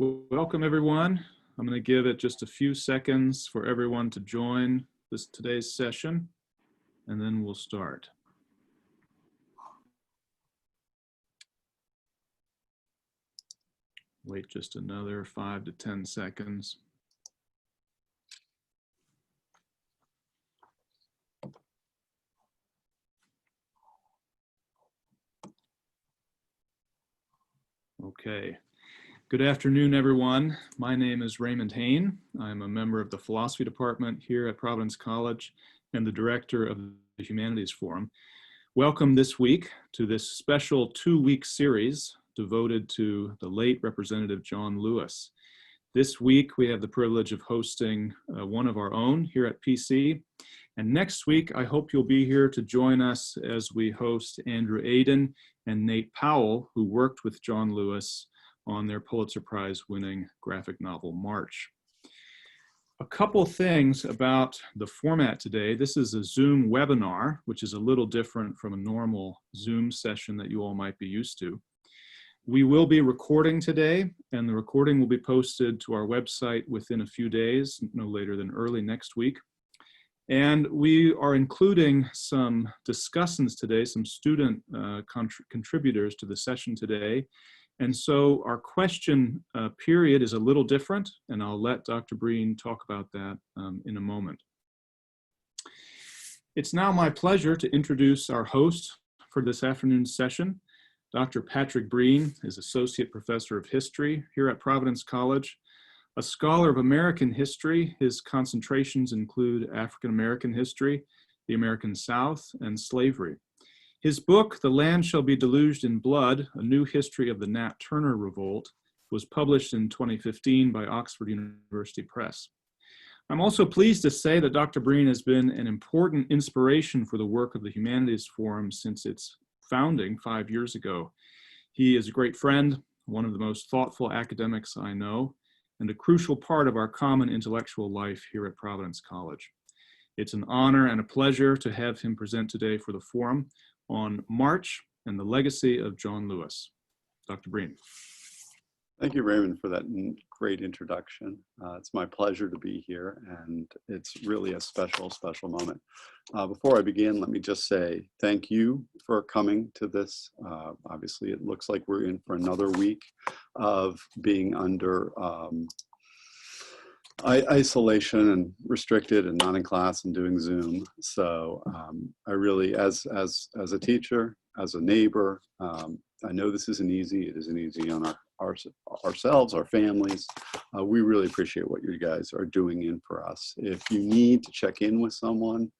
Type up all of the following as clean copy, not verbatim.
Welcome everyone. I'm going to give it just a few seconds for everyone to join today's session, and then we'll start. Wait just another 5 to 10 seconds. Okay. Good afternoon, everyone. My name is Raymond Hain. I'm a member of the philosophy department here at Providence College and the director of the Humanities Forum. Welcome this week to this special 2-week series devoted to the late Representative John Lewis. This week, we have the privilege of hosting one of our own here at PC. And next week, I hope you'll be here to join us as we host Andrew Aden and Nate Powell, who worked with John Lewis on their Pulitzer Prize winning graphic novel, March. A couple things about the format today. This is a Zoom webinar, which is a little different from a normal Zoom session that you all might be used to. We will be recording today, and the recording will be posted to our website within a few days, no later than early next week. And we are including some discussants today, some student contributors to the session today. And so our question period is a little different, and I'll let Dr. Breen talk about that in a moment. It's now my pleasure to introduce our host for this afternoon's session. Dr. Patrick Breen is Associate Professor of History here at Providence College. A scholar of American history, his concentrations include African American history, the American South, and slavery. His book, The Land Shall Be Deluged in Blood, A New History of the Nat Turner Revolt, was published in 2015 by Oxford University Press. I'm also pleased to say that Dr. Breen has been an important inspiration for the work of the Humanities Forum since its founding 5 years ago. He is a great friend, one of the most thoughtful academics I know, and a crucial part of our common intellectual life here at Providence College. It's an honor and a pleasure to have him present today for the forum on March and the legacy of John Lewis. Dr. Breen. Thank you, Raymond, for that great introduction. It's my pleasure to be here, and it's really a special, special moment. Before I begin, let me just say thank you for coming to this. Obviously, it looks like we're in for another week of being under isolation and restricted and not in class and doing Zoom. So I really, as a teacher, as a neighbor, I know this isn't easy. It isn't easy on ourselves, our families. We really appreciate what you guys are doing in for us. If you need to check in with someone,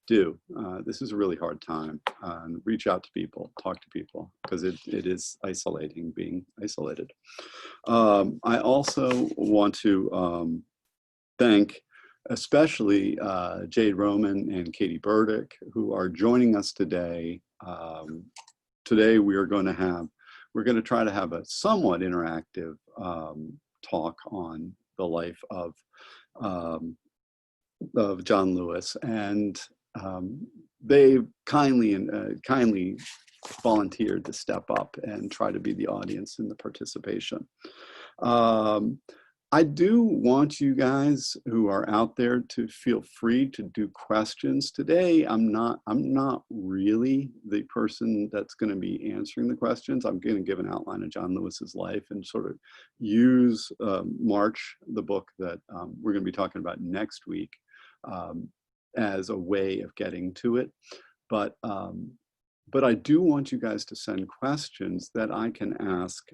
do. This is a really hard time. Reach out to people, talk to people, because it is isolating, being isolated. I also want to thank especially Jade Roman and Katie Burdick, who are joining us today. Today we're going to try to have a somewhat interactive talk on the life of John Lewis, and they kindly volunteered to step up and try to be the audience in the participation. I do want you guys who are out there to feel free to do questions. Today, I'm not really the person that's going to be answering the questions. I'm going to give an outline of John Lewis's life and sort of use March, the book that we're going to be talking about next week, as a way of getting to it. But I do want you guys to send questions that I can ask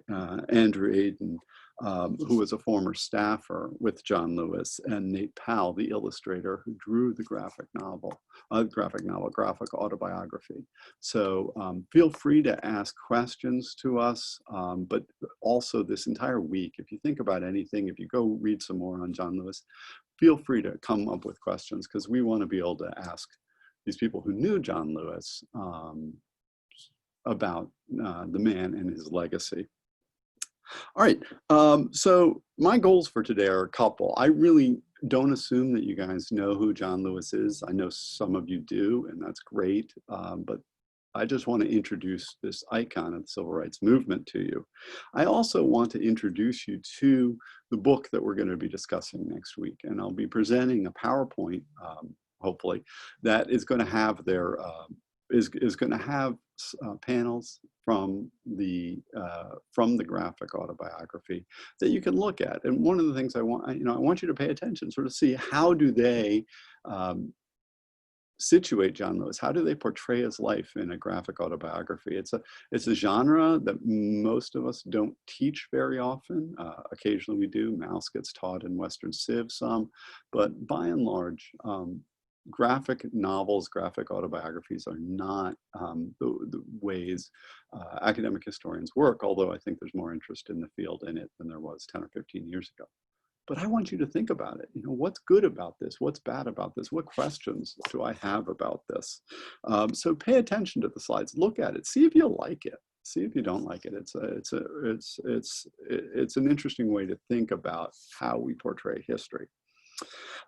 Andrew Aden, who was a former staffer with John Lewis, and Nate Powell, the illustrator who drew the graphic autobiography. So feel free to ask questions to us, but also this entire week, if you think about anything, if you go read some more on John Lewis, feel free to come up with questions, because we want to be able to ask these people who knew John Lewis about the man and his legacy. All right, so my goals for today are a couple. I really don't assume that you guys know who John Lewis is. I know some of you do, and that's great, but I just want to introduce this icon of the civil rights movement to you. I also want to introduce you to the book that we're going to be discussing next week. And I'll be presenting a PowerPoint, hopefully, that is going to have their, is going to have panels from the graphic autobiography that you can look at. And one of the things I want you to pay attention, sort of see how do they situate John Lewis? How do they portray his life in a graphic autobiography? It's a genre that most of us don't teach very often. Occasionally we do. Mouse gets taught in Western Civ some, but by and large, graphic novels, graphic autobiographies are not the ways academic historians work, although I think there's more interest in the field in it than there was 10 or 15 years ago. But I want you to think about it. What's good about this? What's bad about this? What questions do I have about this? So pay attention to the slides. Look at it. See if you like it. See if you don't like it. It's an interesting way to think about how we portray history.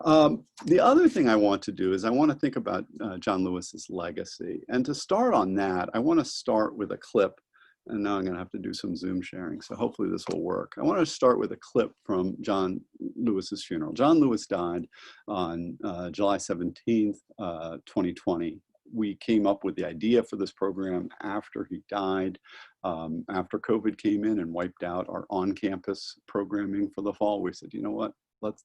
The other thing I want to do is I want to think about John Lewis's legacy. And to start on that, I want to start with a clip. And now I'm going to have to do some Zoom sharing, so hopefully this will work. I want to start with a clip from John Lewis's funeral. John Lewis died on July 17th, 2020. We came up with the idea for this program after he died, after COVID came in and wiped out our on-campus programming for the fall. We said, you know what?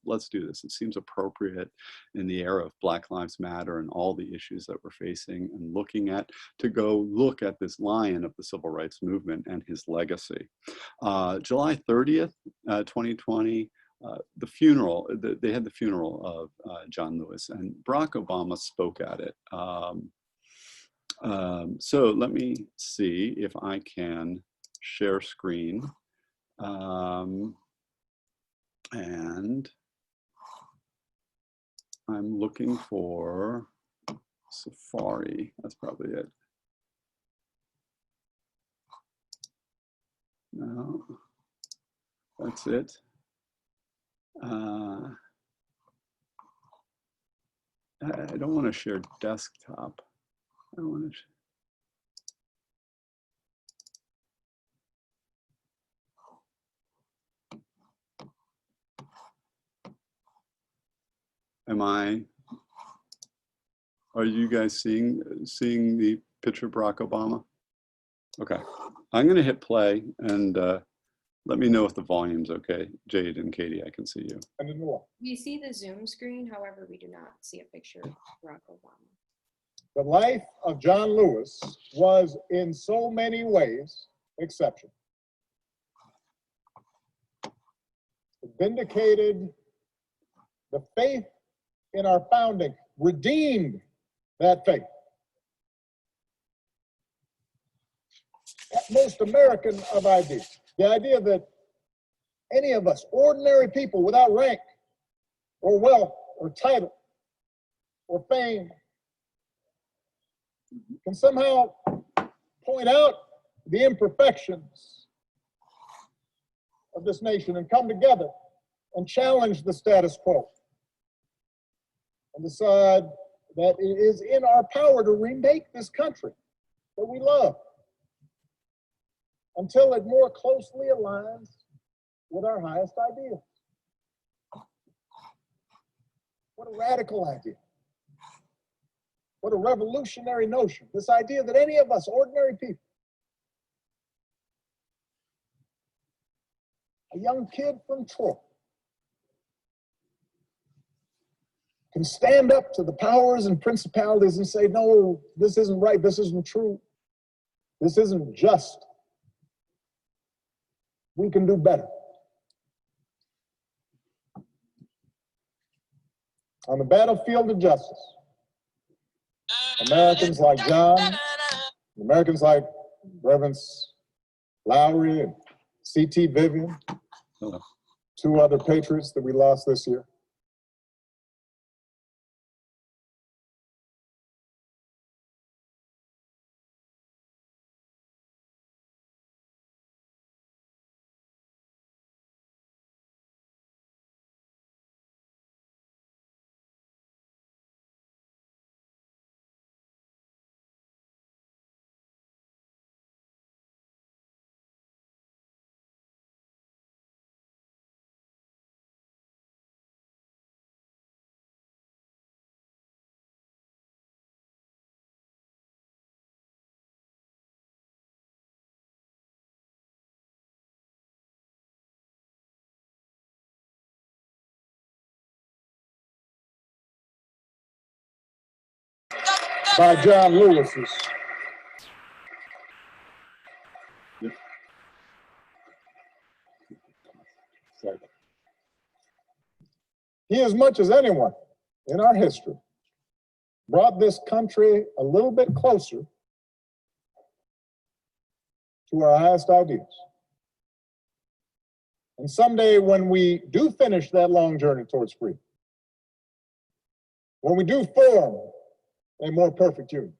Let's do this. It seems appropriate in the era of Black Lives Matter and all the issues that we're facing and looking at, to go look at this lion of the civil rights movement and his legacy. July 30th, 2020, the funeral, they had the funeral of John Lewis, and Barack Obama spoke at it. So let me see if I can share screen. And I'm looking for Safari. That's probably it. No, that's it. I don't want to share desktop. I want to. Are you guys seeing the picture of Barack Obama? Okay, I'm going to hit play and let me know if the volume's okay. Jade and Katie, I can see you. We see the Zoom screen, however, we do not see a picture of Barack Obama. The life of John Lewis was in so many ways exceptional. It vindicated the faith in our founding, redeemed that faith. That most American of ideas, the idea that any of us, ordinary people without rank or wealth or title or fame, can somehow point out the imperfections of this nation and come together and challenge the status quo and decide that it is in our power to remake this country that we love until it more closely aligns with our highest ideals. What a radical idea. What a revolutionary notion. This idea that any of us, ordinary people, a young kid from Troy, can stand up to the powers and principalities and say, no, this isn't right, this isn't true, this isn't just. We can do better. On the battlefield of justice, Americans like John, Americans like Reverends Lowry and C.T. Vivian, two other patriots that we lost this year, by John Lewis's. He, as much as anyone in our history, brought this country a little bit closer to our highest ideals. And someday when we do finish that long journey towards freedom, when we do form a more perfect union,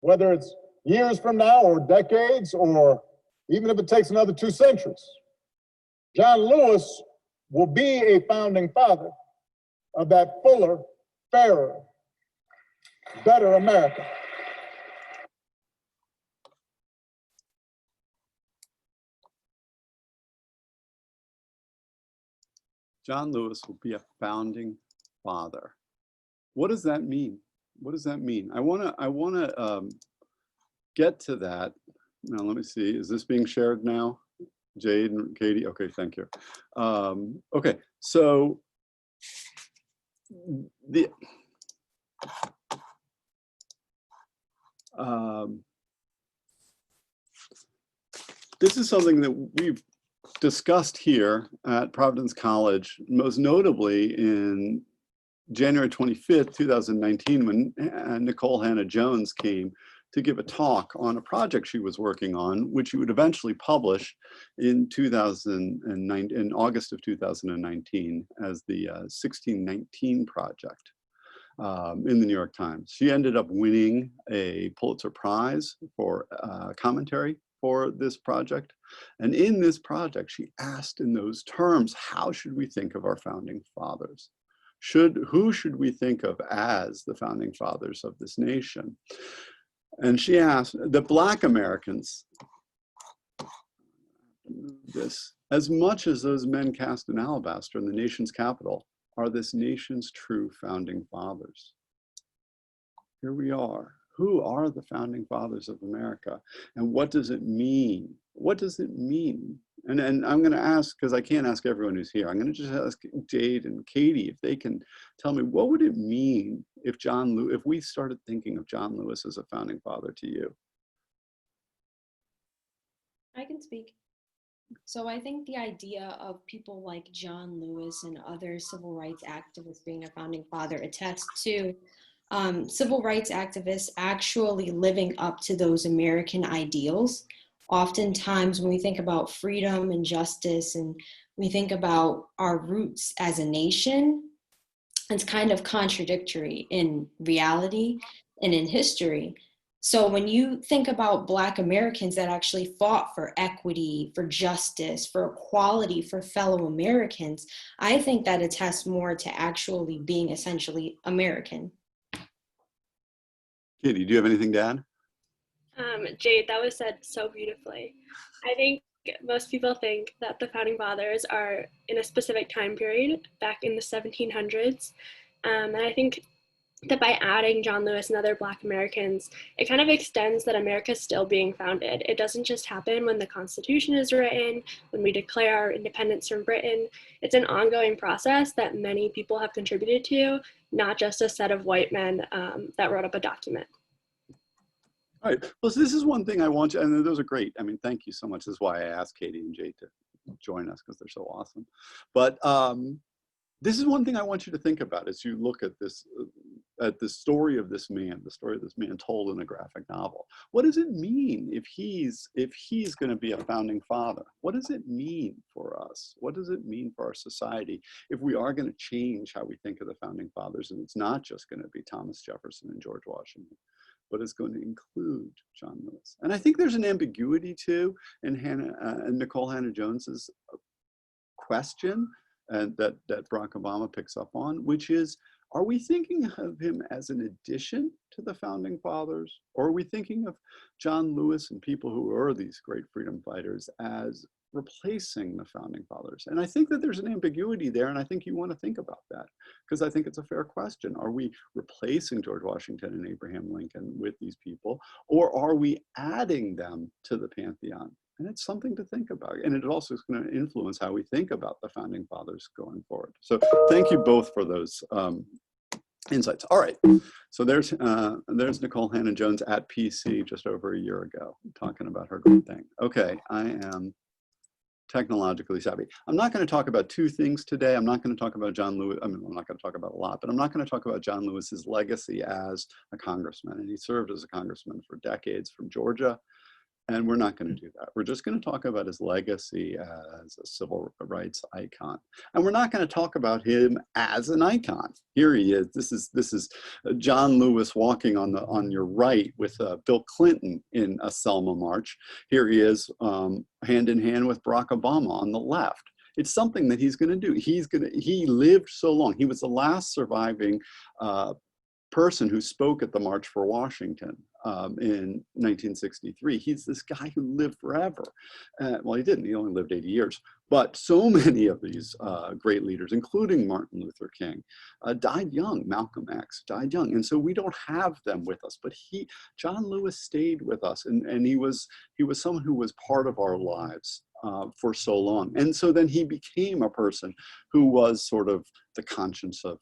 whether it's years from now or decades, or even if it takes another 2 centuries, John Lewis will be a founding father of that fuller, fairer, better America. John Lewis will be a founding father. What does that mean? What does that mean? I wanna get to that. Now, let me see. Is this being shared now? Jade and Katie? Okay, thank you. Okay, so this is something that we've discussed here at Providence College, most notably in January 25th, 2019, when Nicole Hannah-Jones came to give a talk on a project she was working on, which she would eventually publish in August of 2019 as the 1619 Project in the New York Times. She ended up winning a Pulitzer Prize for commentary for this project. And in this project, she asked in those terms, how should we think of our founding fathers? Who should we think of as the founding fathers of this nation? And she asked the Black Americans, as much as those men cast in alabaster in the nation's capital, are this nation's true founding fathers. Here we are. Who are the founding fathers of America? And what does it mean? What does it mean? And I'm going to ask, because I can't ask everyone who's here, I'm going to just ask Jade and Katie if they can tell me, what would it mean if if we started thinking of John Lewis as a founding father to you? I can speak. So I think the idea of people like John Lewis and other civil rights activists being a founding father attests to civil rights activists actually living up to those American ideals. Oftentimes when we think about freedom and justice and we think about our roots as a nation, it's kind of contradictory in reality and in history. So when you think about Black Americans that actually fought for equity, for justice, for equality for fellow Americans, I think that attests more to actually being essentially American. Katie, do you have anything to add? Jade, that was said so beautifully. I think most people think that the founding fathers are in a specific time period back in the 1700s. And I think that by adding John Lewis and other Black Americans, it kind of extends that America is still being founded. It doesn't just happen when the Constitution is written, when we declare our independence from Britain. It's an ongoing process that many people have contributed to, not just a set of white men that wrote up a document. All right, well, so this is one thing I want you, and those are great. I mean, thank you so much. This is why I asked Katie and Jade to join us, because they're so awesome. But this is one thing I want you to think about as you look at this, at the story of this man, told in a graphic novel. What does it mean if he's going to be a founding father? What does it mean for us? What does it mean for our society if we are going to change how we think of the founding fathers? And it's not just going to be Thomas Jefferson and George Washington, but it's going to include John Lewis. And I think there's an ambiguity too in Nicole Hannah-Jones's question, and that Barack Obama picks up on, which is, are we thinking of him as an addition to the founding fathers? Or are we thinking of John Lewis and people who are these great freedom fighters as replacing the founding fathers? And I think that there's an ambiguity there, and I think you want to think about that, because I think it's a fair question. Are we replacing George Washington and Abraham Lincoln with these people, or are we adding them to the pantheon? And it's something to think about. And it also is going to influence how we think about the founding fathers going forward. So thank you both for those insights. All right. So there's Nicole Hannah-Jones at PC just over a year ago talking about her great thing. Okay, I am technologically savvy. I'm not going to talk about two things today. I'm not going to talk about John Lewis. I mean, I'm not going to talk about a lot, but I'm not going to talk about John Lewis's legacy as a congressman. And he served as a congressman for decades from Georgia. And we're not going to do that. We're just going to talk about his legacy as a civil rights icon. And we're not going to talk about him as an icon. Here he is. This is John Lewis walking on your right with Bill Clinton in a Selma march. Here he is hand in hand with Barack Obama on the left. It's something that he's going to do. He lived so long. He was the last surviving person who spoke at the March for Washington in 1963. He's this guy who lived forever. Well, he didn't. He only lived 80 years. But so many of these great leaders, including Martin Luther King, died young. Malcolm X died young. And so we don't have them with us. But John Lewis stayed with us. And he was someone who was part of our lives for so long. And so then he became a person who was sort of the conscience of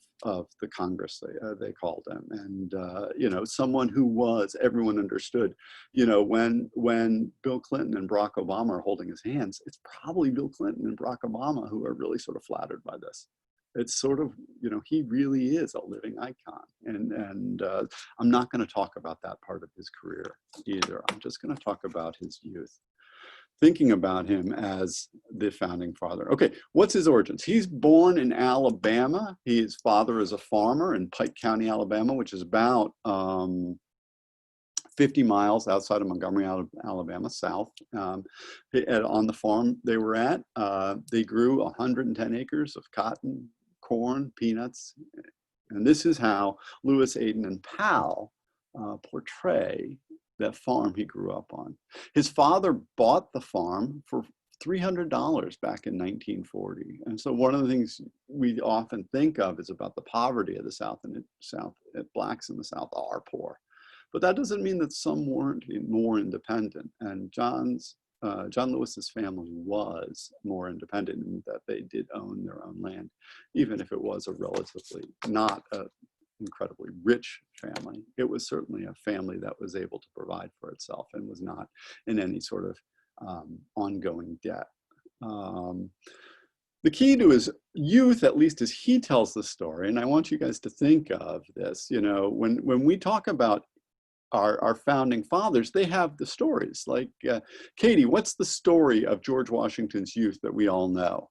the Congress, they called him. And, you know, someone who was, everyone understood, you know, when Bill Clinton and Barack Obama are holding his hands, it's probably Bill Clinton and Barack Obama who are really sort of flattered by this. It's sort of, you know, he really is a living icon. And I'm not going to talk about that part of his career either. I'm just going to talk about his youth, thinking about him as the founding father. Okay, what's his origins? He's born in Alabama. His father is a farmer in Pike County, Alabama, which is about 50 miles outside of Montgomery, Alabama, south. On the farm they were at, they grew 110 acres of cotton, corn, peanuts. And this is how Lewis, Aden, and Powell portray that farm he grew up on. His father bought the farm for $300 back in 1940. And so one of the things we often think of is about the poverty of the South, and blacks in the South are poor. But that doesn't mean that some weren't more independent. And John Lewis's family was more independent in that they did own their own land, even if it was a relatively not a incredibly rich family. It was certainly a family that was able to provide for itself and was not in any sort of ongoing debt. The key to his youth, at least as he tells the story, and I want you guys to think of this, you know, when we talk about our founding fathers, they have the stories. Like, Katie, what's the story of George Washington's youth that we all know?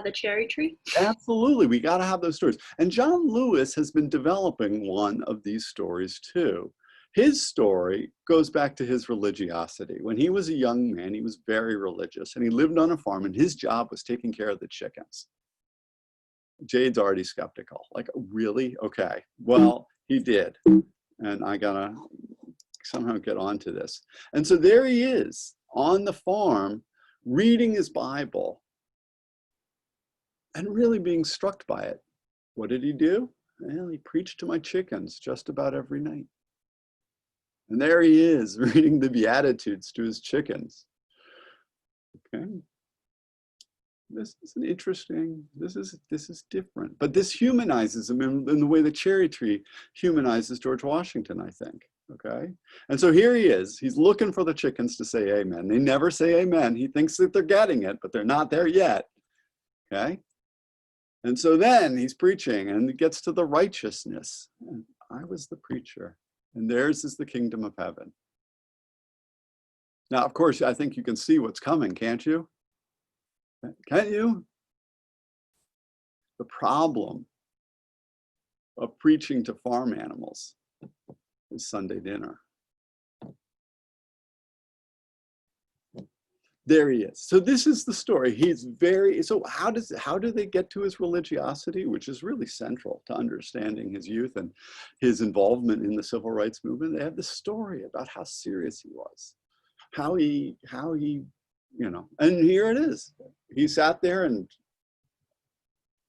The cherry tree. Absolutely, we got to have those stories. And John Lewis has been developing one of these stories too. His story goes back to his religiosity. When he was a young man, he was very religious, and he lived on a farm, and his job was taking care of the chickens. Jade's already skeptical. Like, really? Okay. Well, he did. And I gotta somehow get onto this. And so there he is on the farm, reading his Bible, and really being struck by it. What did he do? Well, he preached to my chickens just about every night. And there he is, reading the Beatitudes to his chickens. Okay. This is an interesting, this is different. But this humanizes him in the way the cherry tree humanizes George Washington, I think. Okay. And so here he is. He's looking for the chickens to say amen. They never say amen. He thinks that they're getting it, but they're not there yet. Okay. And so then he's preaching, and it gets to the righteousness. And I was the preacher, and theirs is the kingdom of heaven. Now, of course, I think you can see what's coming, can't you? Can't you? The problem of preaching to farm animals is Sunday dinner. There he is. So this is the story. He's so how do they get to his religiosity, which is really central to understanding his youth and his involvement in the civil rights movement? They have this story about how serious he was, how he, you know, and here it is. He sat there and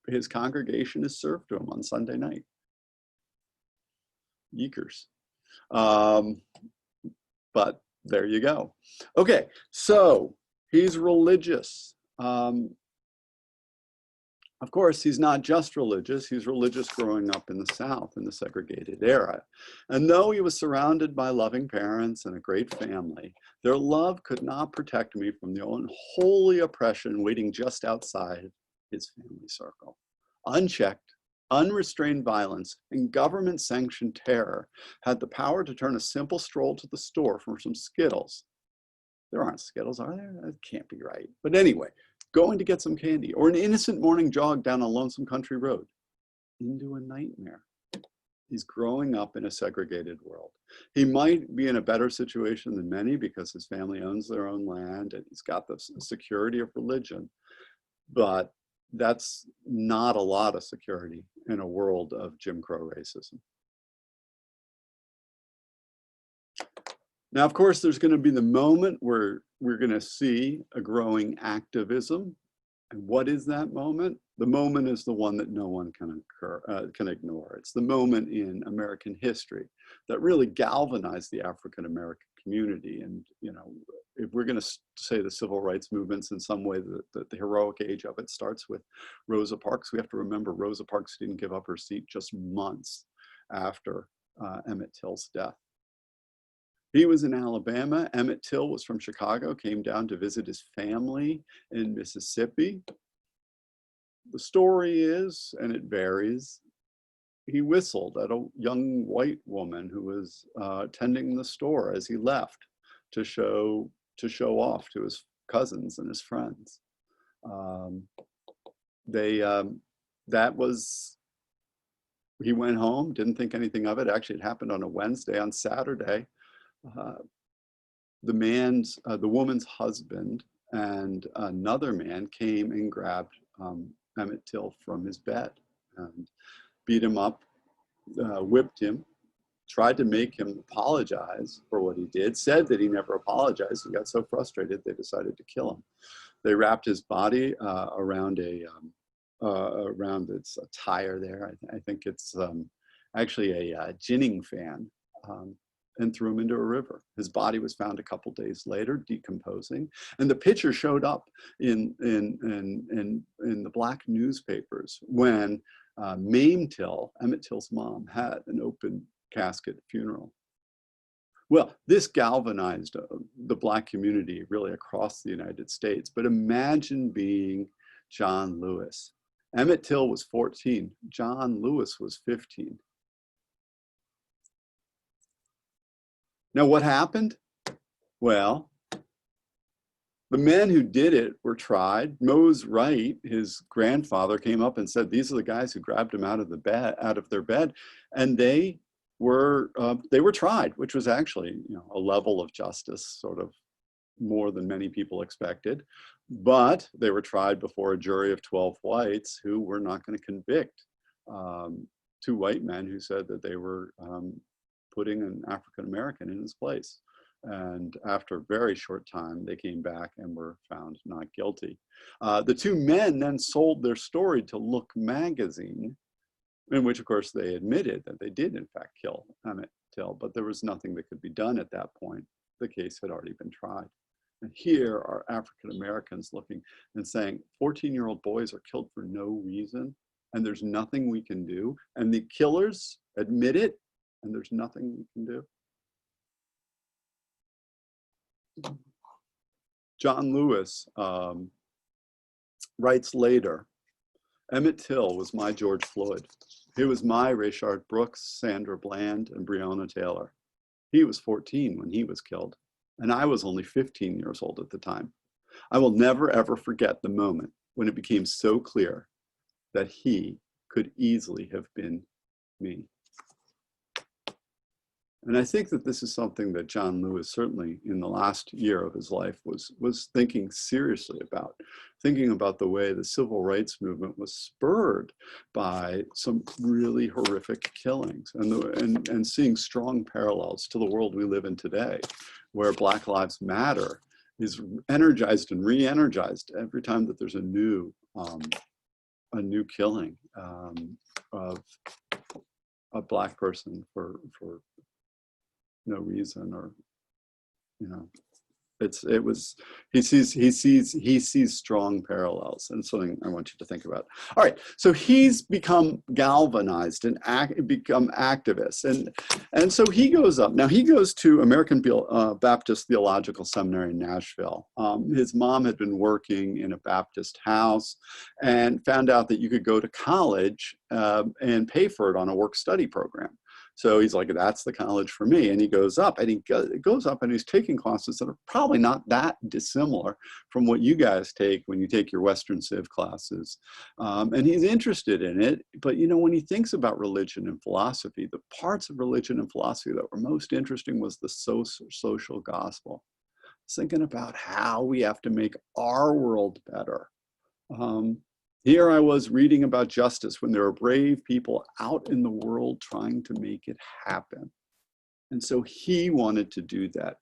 his congregation is served to him on Sunday night. Yeekers. But there you go. Okay, so he's religious. Of course, he's not just religious, he's religious growing up in the South in the segregated era. And though he was surrounded by loving parents and a great family, their love could not protect me from the unholy oppression waiting just outside his family circle. Unchecked, unrestrained violence and government-sanctioned terror had the power to turn a simple stroll to the store for some Skittles. There aren't Skittles, are there? That can't be right. But anyway, going to get some candy or an innocent morning jog down a lonesome country road into a nightmare. He's growing up in a segregated world. He might be in a better situation than many because his family owns their own land and he's got the security of religion, but that's not a lot of security in a world of Jim Crow racism. Now, of course, there's going to be the moment where we're going to see a growing activism. And what is that moment? The moment is the one that no one can ignore. It's the moment in American history that really galvanized the African American community. And, you know, if we're going to say the civil rights movements in some way, the heroic age of it starts with Rosa Parks. We have to remember Rosa Parks didn't give up her seat just months after Emmett Till's death. He was in Alabama. Emmett Till was from Chicago, came down to visit his family in Mississippi. The story is, and it varies, he whistled at a young white woman who was tending the store as he left to show off to his cousins and his friends. He went home, didn't think anything of it. Actually, it happened on a Wednesday. On Saturday, the woman's husband and another man came and grabbed Emmett Till from his bed and beat him up, whipped him, tried to make him apologize for what he did, said that he never apologized. He got so frustrated they decided to kill him. They wrapped his body around its tire there. I think it's actually a ginning fan. And threw him into a river. His body was found a couple days later, decomposing, and the picture showed up in the black newspapers when Mame Till, Emmett Till's mom, had an open casket funeral. Well, this galvanized the black community really across the United States. But imagine being John Lewis. Emmett Till was 14. John Lewis was 15. Now, what happened? Well, the men who did it were tried. Mose Wright, his grandfather, came up and said, "These are the guys who grabbed him out of their bed," and they were tried, which was actually, you know, a level of justice, sort of more than many people expected. But they were tried before a jury of 12 whites who were not going to convict two white men who said that they were putting an African American in his place. And after a very short time, they came back and were found not guilty. The two men then sold their story to Look magazine, in which, of course, they admitted that they did, in fact, kill Emmett Till, but there was nothing that could be done at that point. The case had already been tried. And here are African Americans looking and saying, 14-year-old boys are killed for no reason, and there's nothing we can do. And the killers admit it, and there's nothing we can do. John Lewis writes later, Emmett Till was my George Floyd. He was my Rayshard Brooks, Sandra Bland, and Breonna Taylor. He was 14 when he was killed, and I was only 15 years old at the time. I will never, ever forget the moment when it became so clear that he could easily have been me. And I think that this is something that John Lewis, certainly in the last year of his life, was thinking seriously about, thinking about the way the civil rights movement was spurred by some really horrific killings, and seeing strong parallels to the world we live in today, where Black Lives Matter is energized and re-energized every time that there's a new killing of a Black person for no reason, or, you know, He sees strong parallels, and something I want you to think about. All right, so he's become galvanized and become activist, and so he goes up. Now he goes to American Baptist Theological Seminary in Nashville. His mom had been working in a Baptist house and found out that you could go to college and pay for it on a work-study program. So he's like, that's the college for me. And he goes up, and he goes up and he's taking classes that are probably not that dissimilar from what you guys take when you take your Western Civ classes. And he's interested in it. But, you know, when he thinks about religion and philosophy, the parts of religion and philosophy that were most interesting was the social gospel. Thinking about how we have to make our world better. Here I was reading about justice when there are brave people out in the world trying to make it happen. And so he wanted to do that.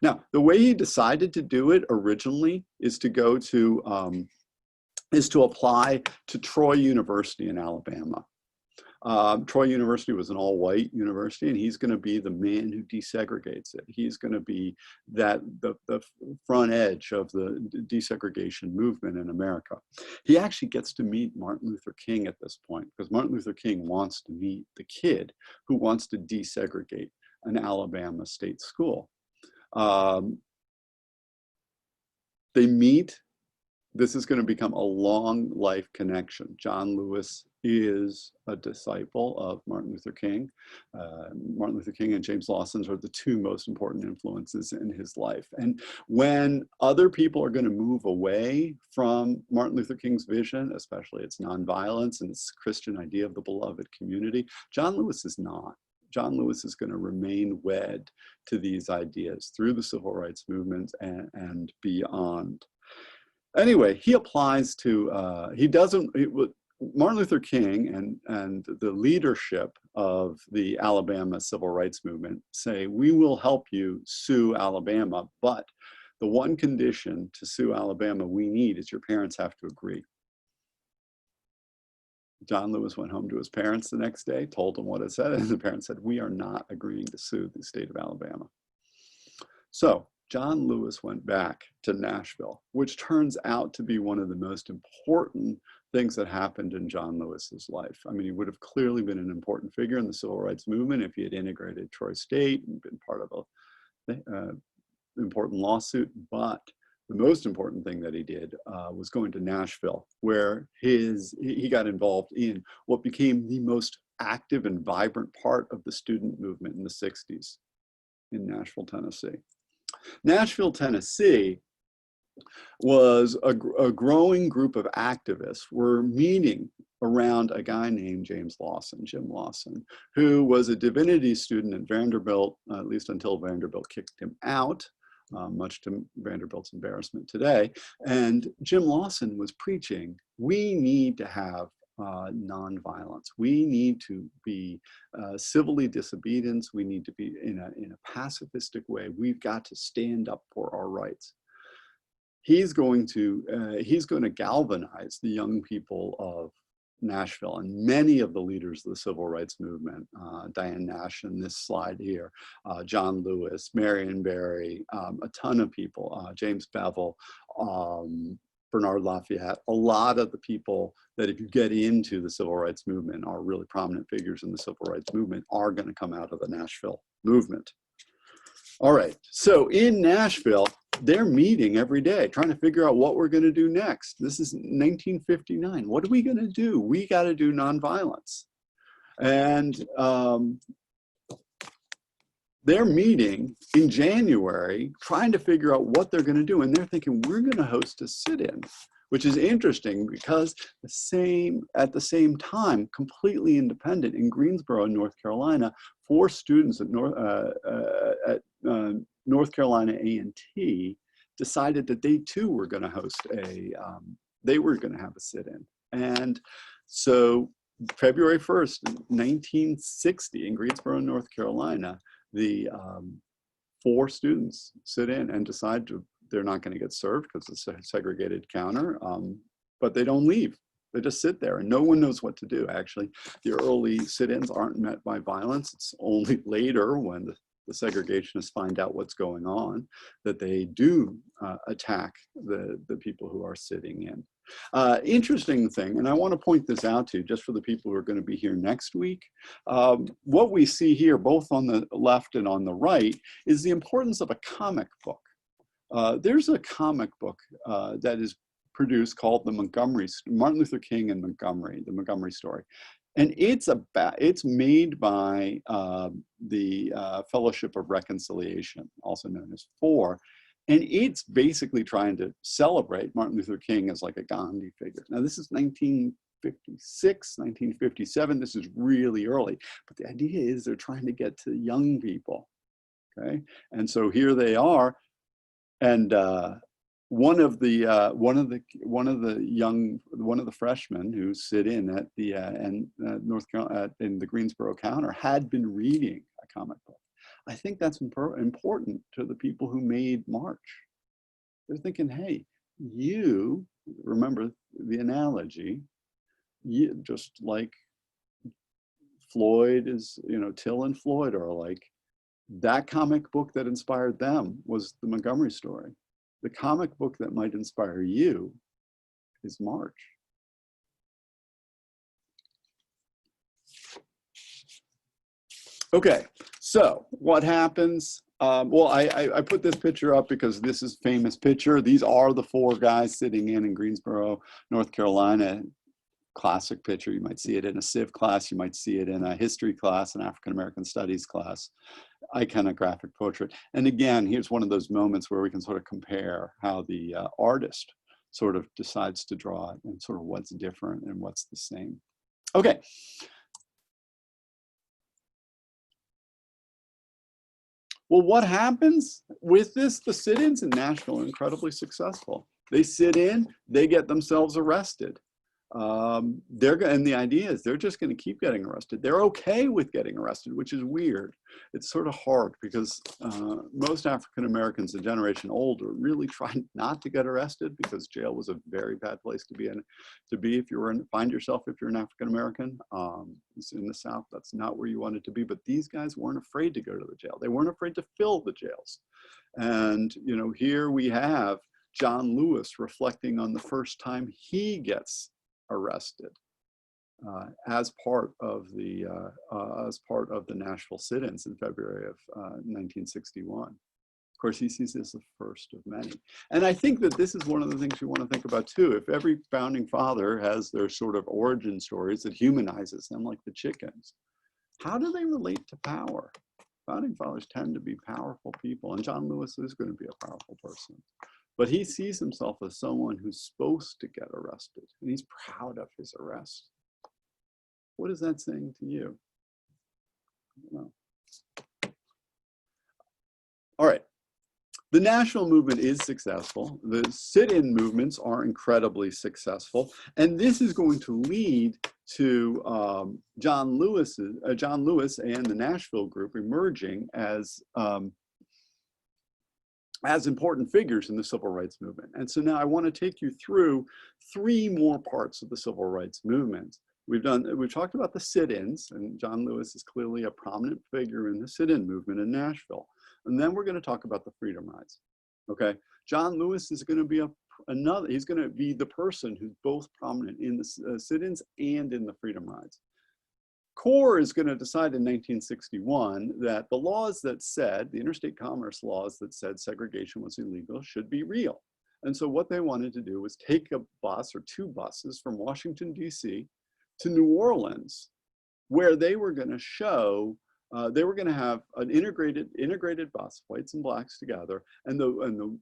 Now, the way he decided to do it originally is to go to, is to apply to Troy University in Alabama. Troy University was an all-white university, and he's going to be the man who desegregates it. He's going to be the front edge of the desegregation movement in America. He actually gets to meet Martin Luther King at this point, because Martin Luther King wants to meet the kid who wants to desegregate an Alabama state school. They meet. This is going to become a long life connection. John Lewis is a disciple of Martin Luther King. Martin Luther King and James Lawson are the two most important influences in his life. And when other people are going to move away from Martin Luther King's vision, especially its nonviolence and its Christian idea of the beloved community, John Lewis is not. John Lewis is going to remain wed to these ideas through the civil rights movement and beyond. Anyway, he applies to, Martin Luther King and the leadership of the Alabama civil rights movement say, we will help you sue Alabama, but the one condition to sue Alabama we need is your parents have to agree. John Lewis went home to his parents the next day, told them what it said, and the parents said, we are not agreeing to sue the state of Alabama. So John Lewis went back to Nashville, which turns out to be one of the most important things that happened in John Lewis's life. I mean, he would have clearly been an important figure in the civil rights movement if he had integrated Troy State and been part of an important lawsuit. But the most important thing that he did was going to Nashville, where he got involved in what became the most active and vibrant part of the student movement in the 60s in Nashville, Tennessee. Nashville, Tennessee was a growing group of activists were meeting around a guy named Jim Lawson, who was a divinity student at Vanderbilt, at least until Vanderbilt kicked him out, much to Vanderbilt's embarrassment today. And Jim Lawson was preaching, we need to have nonviolence. We need to be civilly disobedient. We need to be in a pacifistic way. We've got to stand up for our rights. He's going to galvanize the young people of Nashville and many of the leaders of the civil rights movement, Diane Nash in this slide here, John Lewis, Marion Barry, a ton of people, James Bevel, Bernard Lafayette, a lot of the people that if you get into the civil rights movement are really prominent figures in the civil rights movement are going to come out of the Nashville movement. All right, so in Nashville, they're meeting every day, trying to figure out what we're going to do next. This is 1959. What are we going to do? We got to do nonviolence. And they're meeting in January, trying to figure out what they're going to do. And they're thinking, we're going to host a sit-in, which is interesting because at the same time, completely independent in Greensboro, North Carolina, 4 students at North Carolina A&T decided that they too were going to host they were going to have a sit-in. And so February 1st, 1960 in Greensboro, North Carolina, the 4 students sit in and decide they're not going to get served because it's a segregated counter, but they don't leave. They just sit there and no one knows what to do. Actually, the early sit-ins aren't met by violence. It's only later when the segregationists find out what's going on, that they do attack the people who are sitting in. Interesting thing, and I want to point this out to you just for the people who are going to be here next week. What we see here, both on the left and on the right, is the importance of a comic book. There's a comic book that is produced called Martin Luther King and Montgomery, the Montgomery story. And it's made by the Fellowship of Reconciliation, also known as FOR. And it's basically trying to celebrate Martin Luther King as like a Gandhi figure. Now, this is 1956, 1957. This is really early. But the idea is they're trying to get to young people. Okay. And so here they are. And one of the freshmen who sit in at the North Carolina in the Greensboro counter had been reading a comic book. I think that's important to the people who made March. They're thinking, hey, you remember the analogy, you, just like Floyd is, Till and Floyd are alike. That comic book that inspired them was the Montgomery story. The comic book that might inspire you is March. Okay, so what happens? Well, I put this picture up because this is a famous picture. These are the 4 guys sitting in Greensboro, North Carolina. Classic picture. You might see it in a Civ class. You might see it in a history class, an African-American studies class. Iconographic portrait. And again, here's one of those moments where we can sort of compare how the artist sort of decides to draw it and sort of what's different and what's the same. Okay. Well, what happens with this? The sit-ins in Nashville are incredibly successful. They sit in, they get themselves arrested. And the idea is they're just going to keep getting arrested. They're okay with getting arrested, which is weird. It's sort of hard because most African Americans a generation older really try not to get arrested because jail was a very bad place to be in. If you're an African American in the South, that's not where you wanted to be. But these guys weren't afraid to go to the jail. They weren't afraid to fill the jails. And here we have John Lewis reflecting on the first time he gets arrested as part of the Nashville sit-ins in February of 1961. Of course, he sees this as the first of many. And I think that this is one of the things you want to think about too. If every founding father has their sort of origin stories that humanizes them like the chickens, how do they relate to power? Founding fathers tend to be powerful people, and John Lewis is going to be a powerful person. But he sees himself as someone who's supposed to get arrested, and he's proud of his arrest. What is that saying to you? I don't know. All right. The national movement is successful. The sit-in movements are incredibly successful. And this is going to lead to John Lewis and the Nashville group emerging as important figures in the civil rights movement. And so now I want to take you through 3 more parts of the civil rights movement. We've talked about the sit-ins, and John Lewis is clearly a prominent figure in the sit-in movement in Nashville. And then we're going to talk about the freedom rides. Okay, John Lewis is going to be he's going to be the person who's both prominent in the sit-ins and in the freedom rides. CORE is going to decide in 1961 that the laws that said, the interstate commerce laws that said segregation was illegal should be real. And so what they wanted to do was take a bus or 2 buses from Washington, D.C. to New Orleans, where they were going to show, they were going to have an integrated bus, whites and blacks together, and the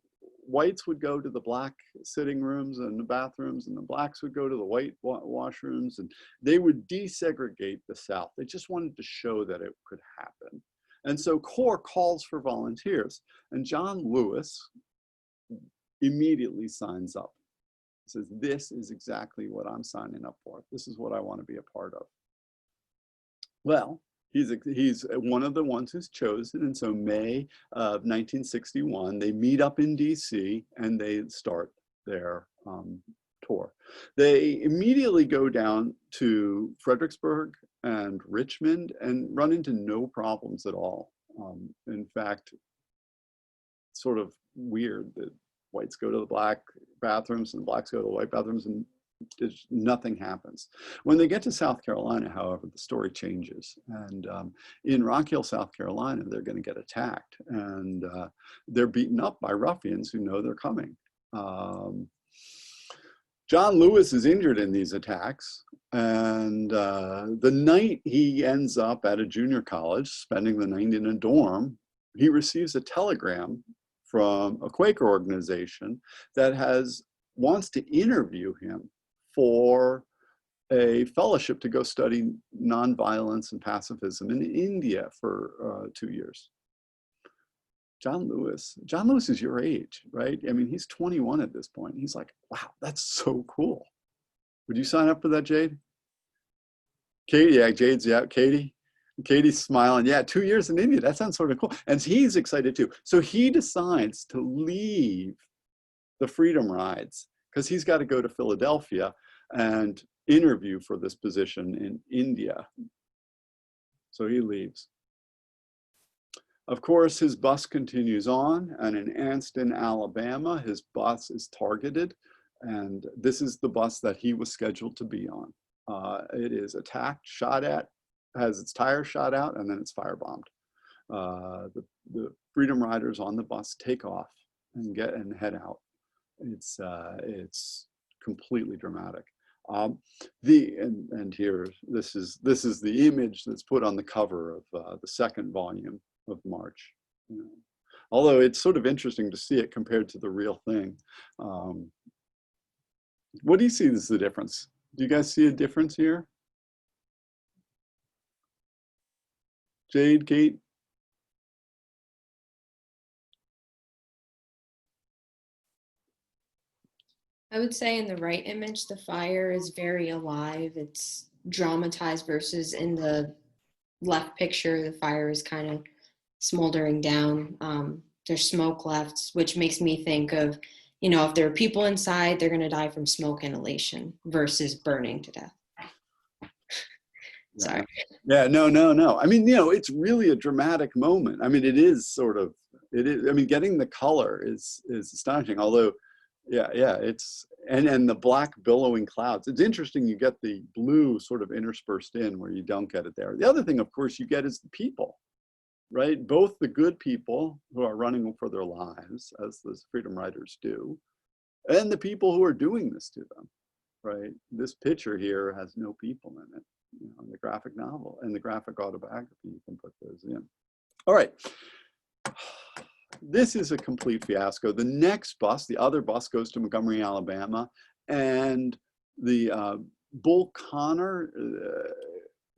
whites would go to the black sitting rooms and the bathrooms, and the blacks would go to the white washrooms, and they would desegregate the South. They just wanted to show that it could happen. And so CORE calls for volunteers, and John Lewis immediately signs up. He says, this is exactly what I'm signing up for. This is what I want to be a part of. Well, he's one of the ones who's chosen. And so May of 1961, they meet up in DC and they start their tour. They immediately go down to Fredericksburg and Richmond and run into no problems at all. In fact, sort of weird that whites go to the black bathrooms and blacks go to the white bathrooms, and nothing happens. When they get to South Carolina, however, the story changes. And in Rock Hill, South Carolina, they're going to get attacked, and they're beaten up by ruffians who know they're coming. John Lewis is injured in these attacks, and the night he ends up at a junior college, spending the night in a dorm, he receives a telegram from a Quaker organization that wants to interview him for a fellowship to go study nonviolence and pacifism in India for 2 years. John Lewis is your age, right? I mean, he's 21 at this point. He's like, wow, that's so cool. Would you sign up for that, Jade? Katie, yeah, Jade's, yeah, Katie. Katie's smiling. Yeah, 2 years in India, that sounds sort of cool. And he's excited too. So he decides to leave the Freedom Rides because he's got to go to Philadelphia and interview for this position in India. So he leaves. Of course, his bus continues on, and in Anston, Alabama, his bus is targeted, and this is the bus that he was scheduled to be on. It is attacked, shot at, has its tires shot out, and then it's firebombed. The Freedom Riders on the bus take off and head out. It's completely dramatic. And here, this is the image that's put on the cover of the second volume of March. You know. Although it's sort of interesting to see it compared to the real thing. What do you see as the difference? Do you guys see a difference here? Jade, Kate? I would say in the right image, the fire is very alive. It's dramatized versus in the left picture, the fire is kind of smoldering down. There's smoke left, which makes me think of, if there are people inside, they're going to die from smoke inhalation versus burning to death. Sorry. Yeah, no. I mean, it's really a dramatic moment. I mean, it is. I mean, getting the color is astonishing. Although, yeah, it's, and the black billowing clouds. It's interesting you get the blue sort of interspersed in where you don't get it there. The other thing, of course, you get is the people, right? Both the good people who are running for their lives, as the Freedom Riders do, and the people who are doing this to them, right? This picture here has no people in it. The graphic novel and the graphic autobiography, you can put those in. All right. This is a complete fiasco. The next bus, the other bus, goes to Montgomery, Alabama, and the Bull Connor,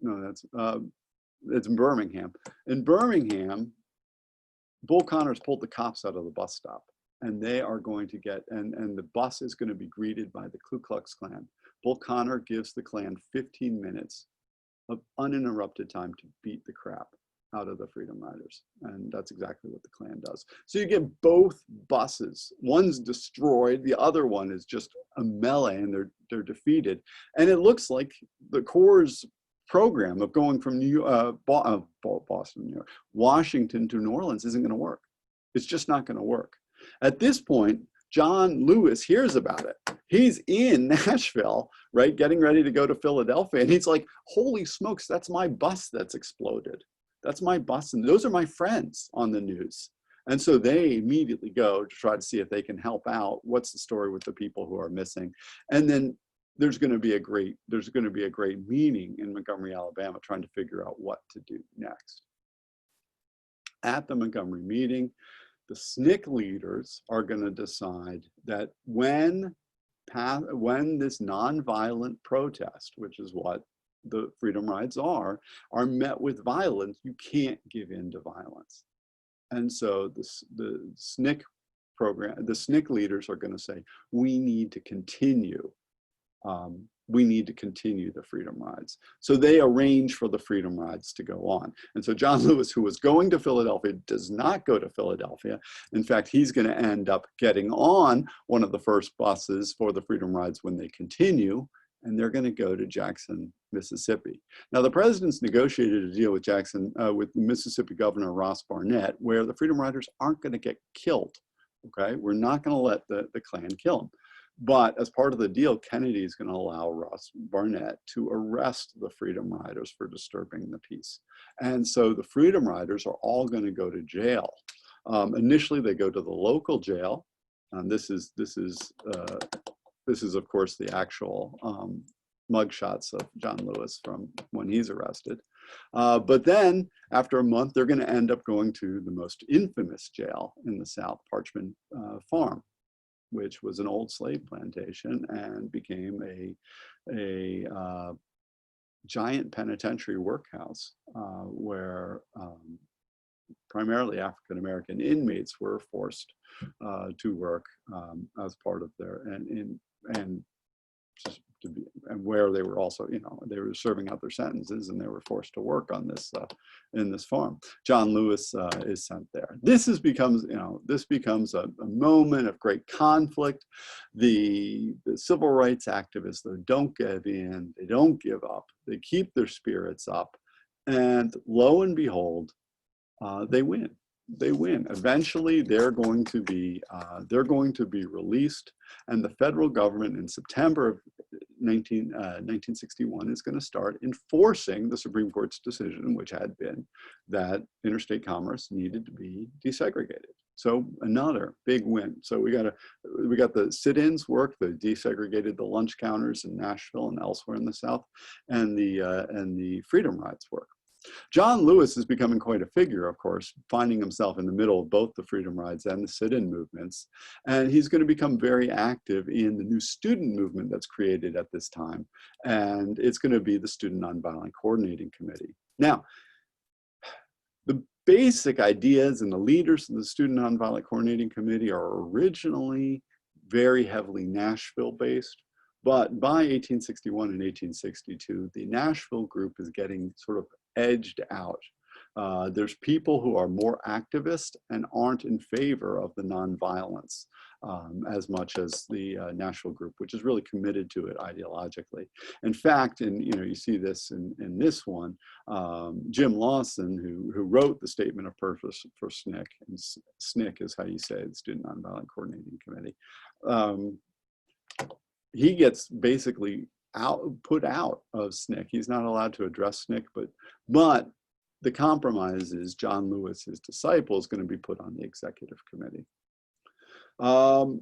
it's in Birmingham. In Birmingham, Bull Connor's pulled the cops out of the bus stop, and they are going to and the bus is going to be greeted by the Ku Klux Klan. Bull Connor gives the Klan 15 minutes of uninterrupted time to beat the crap out of the Freedom Riders. And that's exactly what the Klan does. So you get both buses. One's destroyed, the other one is just a melee, and they're defeated. And it looks like the Corps' program of going from Boston, New York, Washington to New Orleans isn't going to work. It's just not going to work. At this point, John Lewis hears about it. He's in Nashville, right, getting ready to go to Philadelphia. And he's like, holy smokes, that's my bus that's exploded. That's my bus, and those are my friends on the news. And so they immediately go to try to see if they can help out. What's the story with the people who are missing? And then there's going to be a great meeting in Montgomery, Alabama, trying to figure out what to do next. At the Montgomery meeting, the SNCC leaders are going to decide that when this nonviolent protest, which is what the Freedom Rides are met with violence, you can't give in to violence. And so the SNCC program, the SNCC leaders are going to say, we need to continue the Freedom Rides. So they arrange for the Freedom Rides to go on. And so John Lewis, who was going to Philadelphia, does not go to Philadelphia. In fact, he's going to end up getting on one of the first buses for the Freedom Rides when they continue. and they're going to go to Jackson, Mississippi. Now, the president's negotiated a deal with Jackson, with Mississippi Governor Ross Barnett, where the Freedom Riders aren't going to get killed. Okay, we're not going to let the Klan kill them. But as part of the deal, Kennedy is going to allow Ross Barnett to arrest the Freedom Riders for disturbing the peace. And so the Freedom Riders are all going to go to jail. Initially, they go to the local jail. This is of course the actual mugshots of John Lewis from when he's arrested. But then after a month, they're going to end up going to the most infamous jail in the South, Parchman Farm, which was an old slave plantation and became a giant penitentiary workhouse where primarily African-American inmates were forced to work as part of their, and where they were also, they were serving out their sentences and they were forced to work on this in this farm. John Lewis is sent there. This becomes a moment of great conflict. The civil rights activists, though, don't give in, they don't give up, they keep their spirits up, and lo and behold, they win. They win. Eventually, they're going to be released, and the federal government in September of 1961 is going to start enforcing the Supreme Court's decision, which had been that interstate commerce needed to be desegregated. So another big win. So we got the sit-ins work, they desegregated the lunch counters in Nashville and elsewhere in the South, and the freedom rides work. John Lewis is becoming quite a figure, of course, finding himself in the middle of both the freedom rides and the sit-in movements. And he's going to become very active in the new student movement that's created at this time. And it's going to be the Student Nonviolent Coordinating Committee. Now, the basic ideas and the leaders of the Student Nonviolent Coordinating Committee are originally very heavily Nashville-based. But by 1861 and 1862, the Nashville group is getting sort of edged out. There's people who are more activist and aren't in favor of the nonviolence as much as the Nashville group, which is really committed to it ideologically. In fact, and you see this in this one, Jim Lawson, who wrote the statement of purpose for SNCC, and SNCC is how you say it, the Student Nonviolent Coordinating Committee. He gets basically put out of SNCC. He's not allowed to address SNCC, but the compromise is John Lewis, his disciple, is going to be put on the executive committee. Well,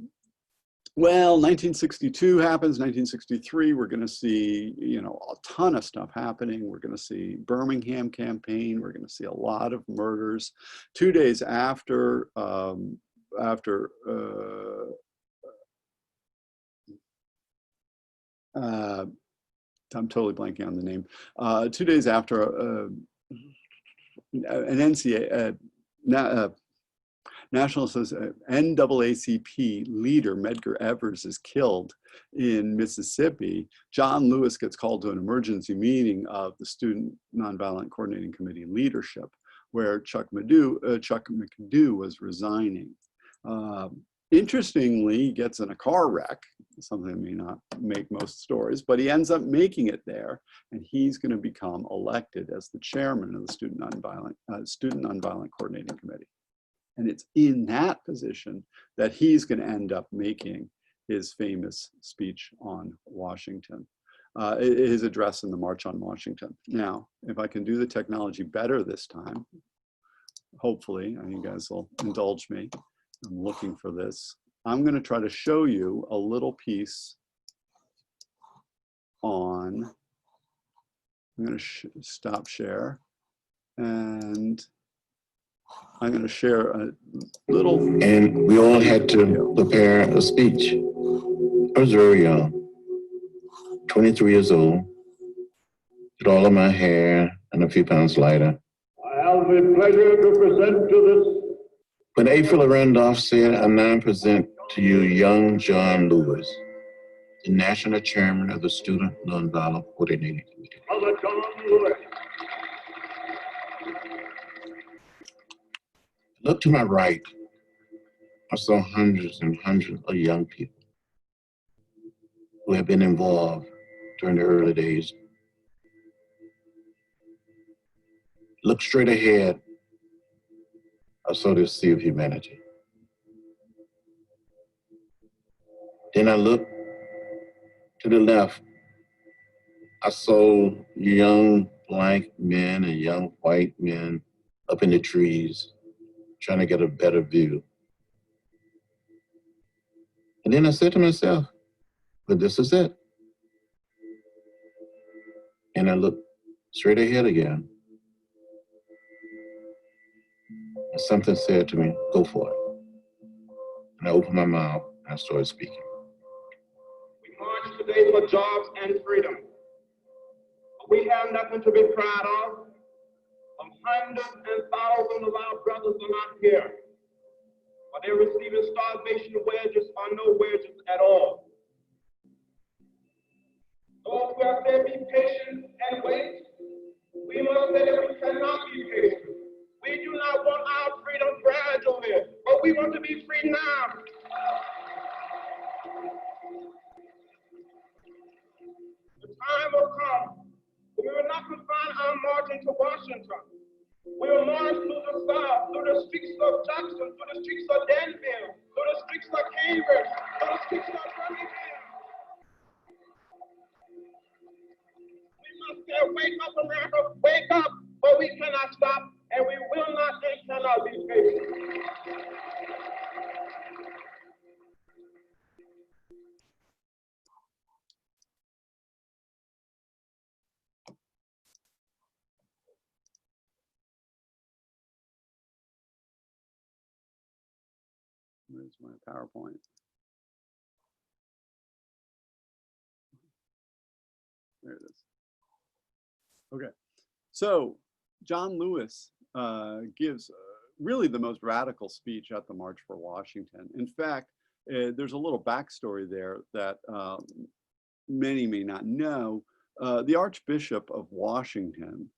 1962 happens, 1963, we're going to see, a ton of stuff happening. We're going to see Birmingham campaign. We're going to see a lot of murders. 2 days after, I'm totally blanking on the name. 2 days after an NAACP leader, Medgar Evers, is killed in Mississippi, John Lewis gets called to an emergency meeting of the Student Nonviolent Coordinating Committee leadership, where Chuck McAdoo was resigning. Interestingly, he gets in a car wreck, something that may not make most stories, but he ends up making it there, and he's going to become elected as the chairman of the Student Nonviolent Coordinating Committee. And it's in that position that he's going to end up making his famous speech on Washington, his address in the March on Washington. Now, if I can do the technology better this time, hopefully, you guys will indulge me. I'm looking for this. I'm going to try to show you a little piece on, I'm going to stop share, and I'm going to share a little. And we all had to prepare a speech. I was very young, 23 years old, with all of my hair and a few pounds lighter. I have the pleasure to present to this. When April Randolph said, I now present to you young John Lewis, the national chairman of the Student Nonviolent Coordinating Committee. Brother John Lewis. Look to my right, I saw hundreds and hundreds of young people who have been involved during the early days. Looked straight ahead, I saw this sea of humanity. Then I looked to the left, I saw young black men and young white men up in the trees trying to get a better view. And then I said to myself, but this is it. And I looked straight ahead again. And something said to me, go for it. And I opened my mouth and I started speaking. We march today for jobs and freedom. But we have nothing to be proud of. Hundreds and thousands of our brothers are not here. But they're receiving starvation wages or no wages at all. Those who have said be patient and wait, we must say that we cannot be patient. We do not want our freedom gradually, but we want to be free now. The time will come when we will not confine our marching to Washington. We will march through the South, through the streets of Jackson, through the streets of Danville, through the streets of Cambridge, through the streets of Birmingham. We must say, wake up, America, wake up, but we cannot stop, and we will not and cannot be patient. Where's my PowerPoint? There it is. Okay, so John Lewis gives really the most radical speech at the March for Washington. In fact, there's a little backstory there that many may not know. The Archbishop of Washington,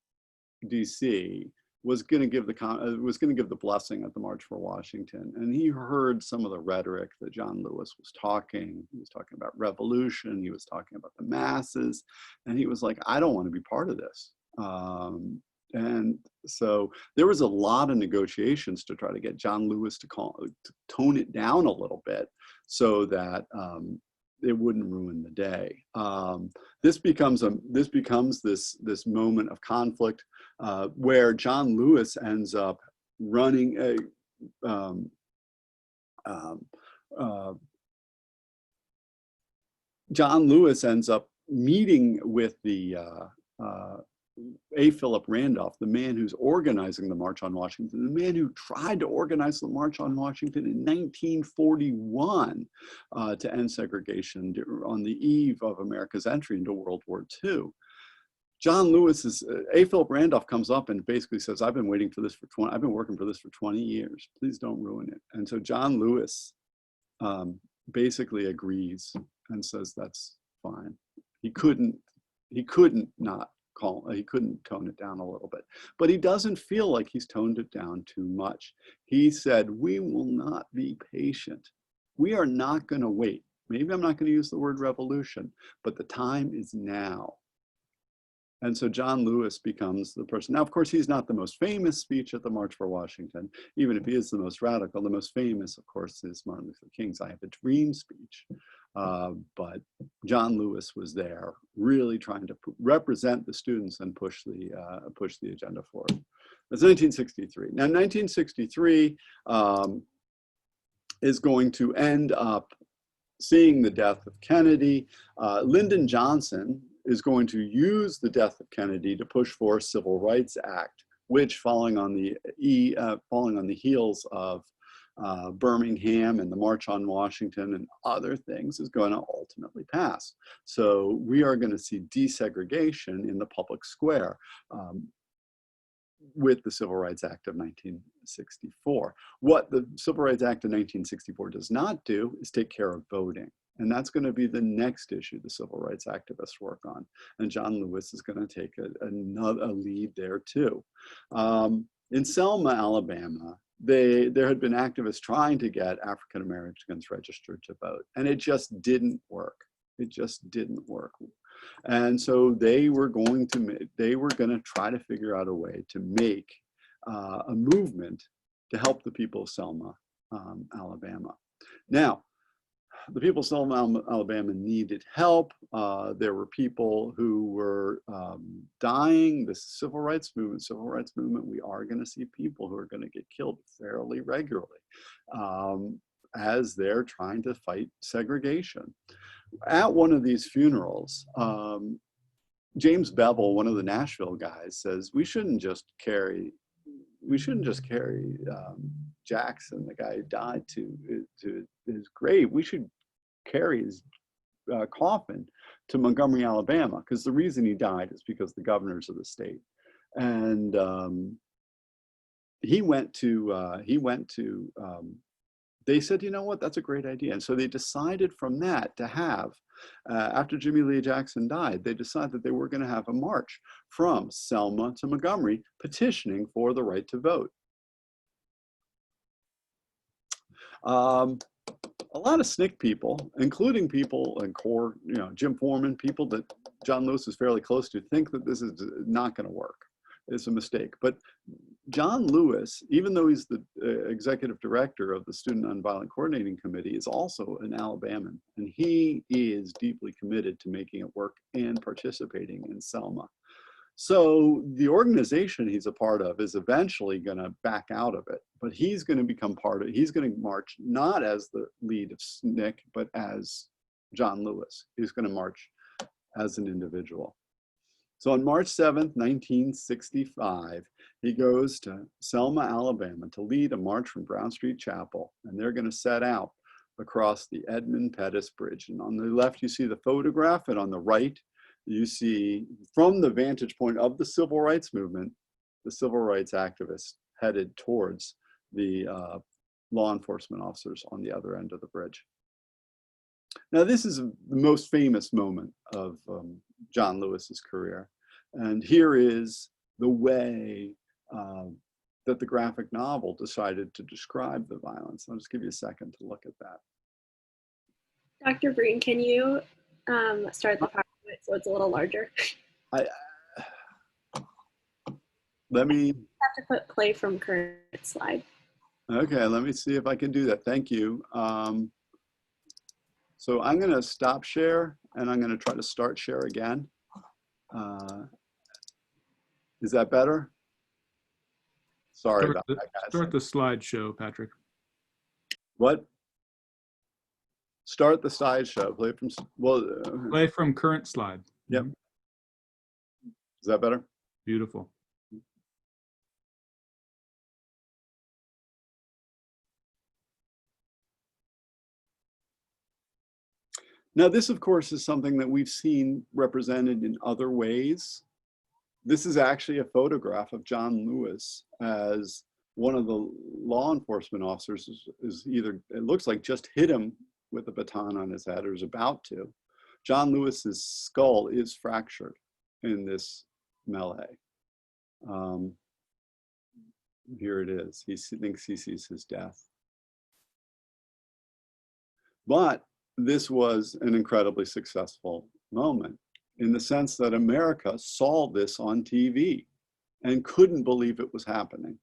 D.C., was going to give the blessing at the March for Washington, and he heard some of the rhetoric that John Lewis was talking. He was talking about revolution. He was talking about the masses, and he was like, "I don't want to be part of this." And so there was a lot of negotiations to try to get John Lewis to tone it down a little bit, so that it wouldn't ruin the day. This becomes this moment of conflict where John Lewis ends up running a John Lewis ends up meeting with the A. Philip Randolph, the man who's organizing the March on Washington, the man who tried to organize the March on Washington in 1941 to end segregation on the eve of America's entry into World War II. John Lewis A. Philip Randolph comes up and basically says, I've been working for this for 20 years. Please don't ruin it. And so John Lewis basically agrees and says, that's fine. He couldn't tone it down a little bit, but he doesn't feel like he's toned it down too much. He said, we will not be patient. We are not going to wait. Maybe I'm not going to use the word revolution, but the time is now. And so John Lewis becomes the person. Now, of course, he's not the most famous speech at the March for Washington, even if he is the most radical. The most famous, of course, is Martin Luther King's I Have a Dream speech. But John Lewis was there really trying to represent the students and push the agenda forward. It's 1963. Now, 1963 is going to end up seeing the death of Kennedy. Lyndon Johnson is going to use the death of Kennedy to push for a Civil Rights Act, which, following on the heels of Birmingham and the March on Washington and other things, is going to ultimately pass. So we are going to see desegregation in the public square with the Civil Rights Act of 1964. What the Civil Rights Act of 1964 does not do is take care of voting. And that's going to be the next issue the civil rights activists work on. And John Lewis is going to take a lead there too. In Selma, Alabama, there had been activists trying to get African Americans registered to vote, and it just didn't work. It just didn't work. And so they were going to try to figure out a way to make a movement to help the people of Selma, Alabama. Now, the people of Selma, Alabama needed help. There were people who were dying. The civil rights movement, we are going to see people who are going to get killed fairly regularly as they're trying to fight segregation. At one of these funerals, James Bevel, one of the Nashville guys, says, we shouldn't just carry Jackson, the guy who died, to his grave. We should carry his coffin to Montgomery, Alabama, because the reason he died is because the governors of the state. And they said, you know what, that's a great idea. And so they decided from that to have, after Jimmy Lee Jackson died, they decided that they were going to have a march from Selma to Montgomery petitioning for the right to vote. A lot of SNCC people, including people in core, Jim Foreman, people that John Lewis is fairly close to, think that this is not going to work. It's a mistake. But John Lewis, even though he's the executive director of the Student Nonviolent Coordinating Committee, is also an Alabaman, and he is deeply committed to making it work and participating in Selma. So the organization he's a part of is eventually going to back out of it, but he's going to become part of it. He's going to march not as the lead of SNCC, but as John Lewis. He's going to march as an individual. So on March 7th, 1965, he goes to Selma, Alabama to lead a march from Brown Street Chapel, and they're going to set out across the Edmund Pettus Bridge. And on the left, you see the photograph, and on the right, you see, from the vantage point of the civil rights movement, the civil rights activists headed towards the law enforcement officers on the other end of the bridge. Now, this is the most famous moment of John Lewis's career. And here is the way that the graphic novel decided to describe the violence. I'll just give you a second to look at that. Dr. Breen, can you start the PowerPoint so it's a little larger? Let me. You have to put play from current slide. Okay, let me see if I can do that. Thank you. So I'm going to stop share, and I'm going to try to start share again. Is that better? Sorry about that, guys. Start the slideshow, Patrick. What? Start the slideshow. Play from, well. Play from current slide. Yep. Is that better? Beautiful. Now, this, of course, is something that we've seen represented in other ways. This is actually a photograph of John Lewis as one of the law enforcement officers is either, it looks like, just hit him with a baton on his head or is about to. John Lewis's skull is fractured in this melee. Here it is. He thinks he sees his death. But this was an incredibly successful moment in the sense that America saw this on TV and couldn't believe it was happening.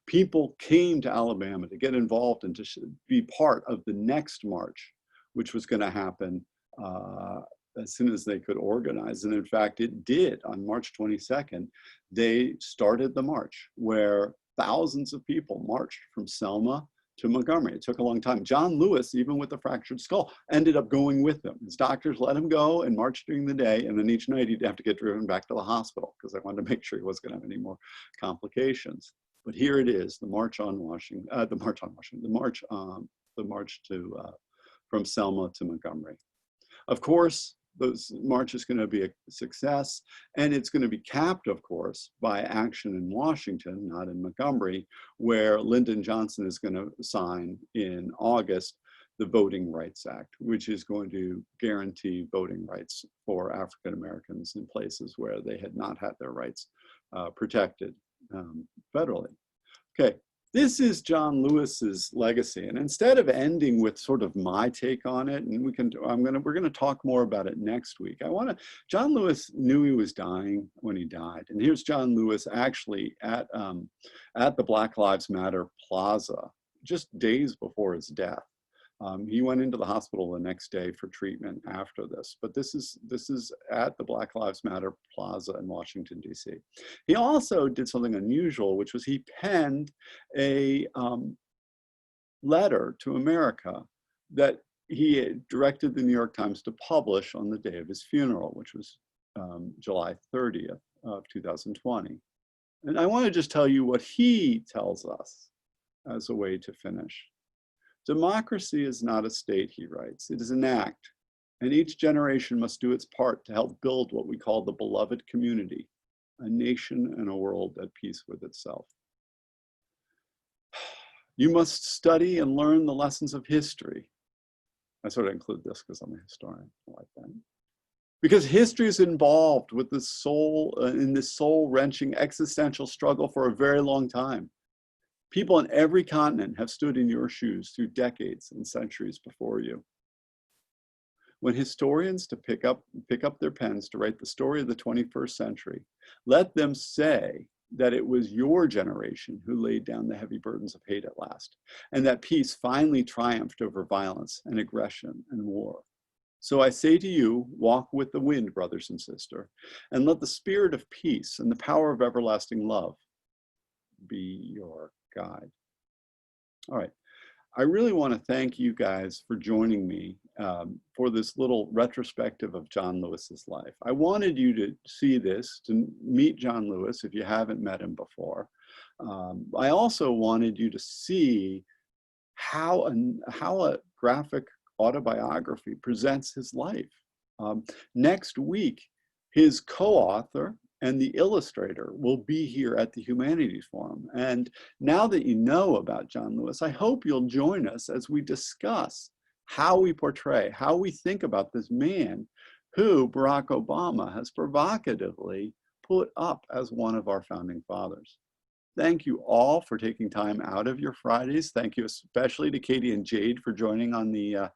People came to Alabama to get involved and to be part of the next march, which was going to happen as soon as they could organize. And in fact, it did. On March 22nd, they started the march where thousands of people marched from Selma to Montgomery. It took a long time. John Lewis, even with the fractured skull, ended up going with them. His doctors let him go and march during the day, and then each night he'd have to get driven back to the hospital because they wanted to make sure he wasn't going to have any more complications. But here it is, the march on Washington, the march to from Selma to Montgomery. Of course, the march is going to be a success, and it's going to be capped, of course, by action in Washington, not in Montgomery, where Lyndon Johnson is going to sign in August the Voting Rights Act, which is going to guarantee voting rights for African Americans in places where they had not had their rights protected federally. Okay, This is John Lewis's legacy, and instead of ending with sort of my take on it, and we're gonna talk more about it next week. John Lewis knew he was dying when he died, and here's John Lewis actually at the Black Lives Matter Plaza just days before his death. He went into the hospital the next day for treatment after this, but this is at the Black Lives Matter Plaza in Washington, D.C. He also did something unusual, which was he penned a letter to America that he had directed the New York Times to publish on the day of his funeral, which was July 30th of 2020. And I want to just tell you what he tells us as a way to finish. Democracy is not a state, he writes. It is an act, and each generation must do its part to help build what we call the beloved community, a nation and a world at peace with itself. You must study and learn the lessons of history. I sort of include this because I'm a historian. I like that. Because history is involved with the soul in this soul-wrenching existential struggle for a very long time. People on every continent have stood in your shoes through decades and centuries before you. When historians pick up their pens to write the story of the 21st century, let them say that it was your generation who laid down the heavy burdens of hate at last, and that peace finally triumphed over violence and aggression and war. So I say to you, walk with the wind, brothers and sisters, and let the spirit of peace and the power of everlasting love be your guide. All right, I really want to thank you guys for joining me for this little retrospective of John Lewis's life. I wanted you to see this, to meet John Lewis if you haven't met him before. I also wanted you to see how a graphic autobiography presents his life. Next week, his co-author and the illustrator will be here at the Humanities Forum. And now that you know about John Lewis, I hope you'll join us as we discuss how we portray, how we think about this man who Barack Obama has provocatively put up as one of our founding fathers. Thank you all for taking time out of your Fridays. Thank you especially to Katie and Jade for joining on the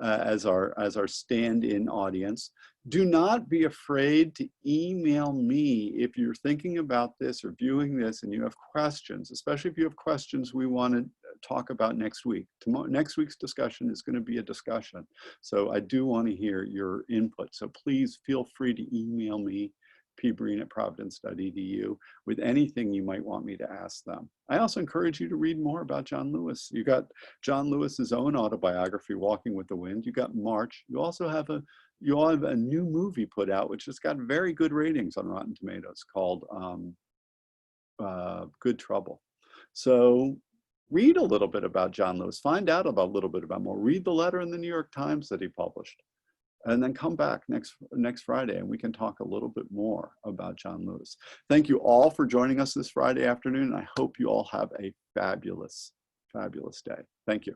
as our stand-in audience. Do not be afraid to email me if you're thinking about this or viewing this and you have questions, especially if you have questions we want to talk about next week. Next week's discussion is going to be a discussion. So I do want to hear your input. So please feel free to email me, pbreen@providence.edu, with anything you might want me to ask them. I also encourage you to read more about John Lewis. You got John Lewis's own autobiography, Walking with the Wind. You got March. You also have a new movie put out, which has got very good ratings on Rotten Tomatoes, called Good Trouble. So read a little bit about John Lewis. Find out about a little bit about more. Read the letter in the New York Times that he published. And then come back next Friday and we can talk a little bit more about John Lewis. Thank you all for joining us this Friday afternoon. I hope you all have a fabulous, fabulous day. Thank you.